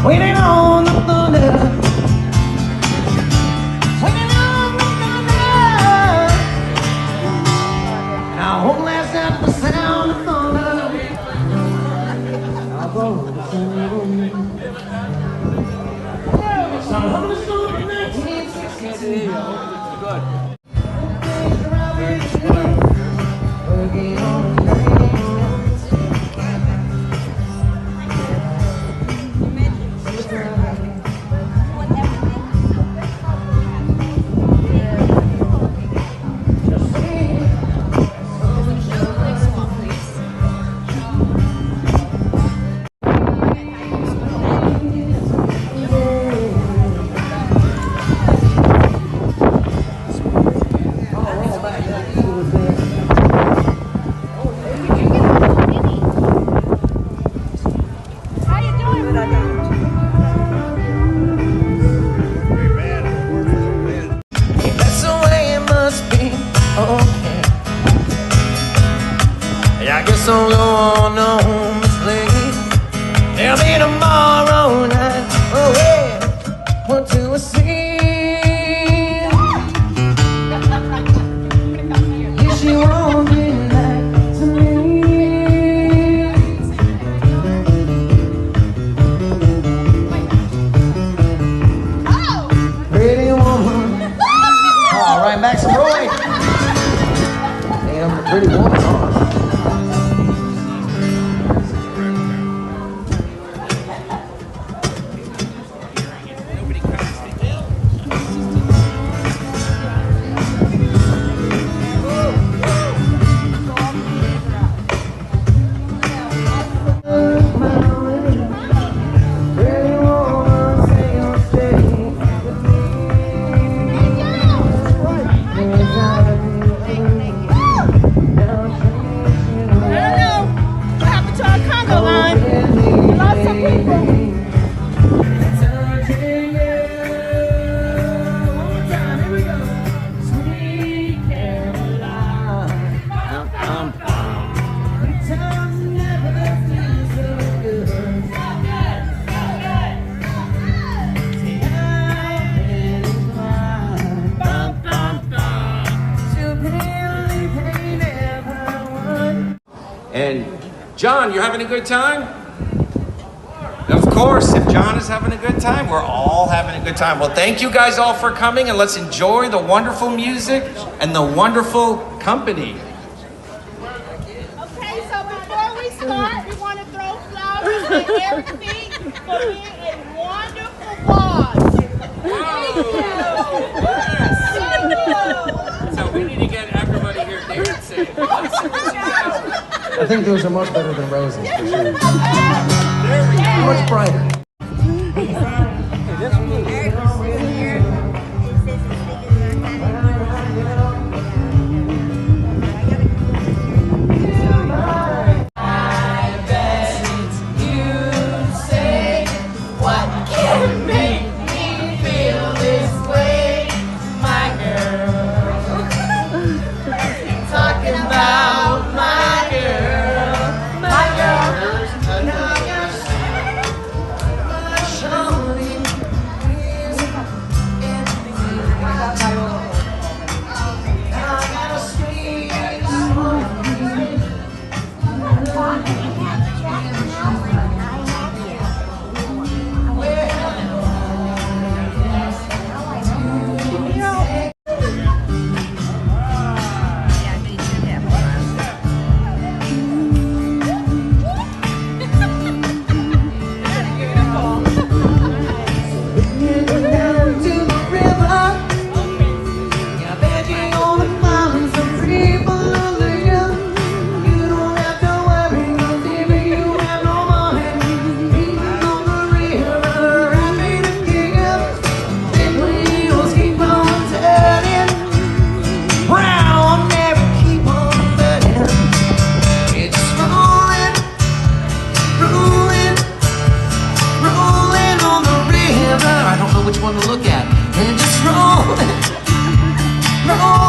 waiting on the thunder, waiting on the thunder. And I won't last after the sound of thunder. I'll go with the sound of thunder. Some of the song of 1962. Good. I guess I'll go on home this late. There'll be tomorrow night. Oh yeah, want to see. Yeah, she won't be like to me. Pretty woman. All right, back some Roy. Damn, the pretty woman. And John, you having a good time? Of course, if John is having a good time, we're all having a good time. Well, thank you guys all for coming, and let's enjoy the wonderful music and the wonderful company. Okay, so before we start, we want to throw flowers at everything for being a wonderful boss. Thank you. Yes. So we need to get everybody here dancing. I think those are much better than roses, for sure. Much brighter. Which one to look at, and just roll, roll.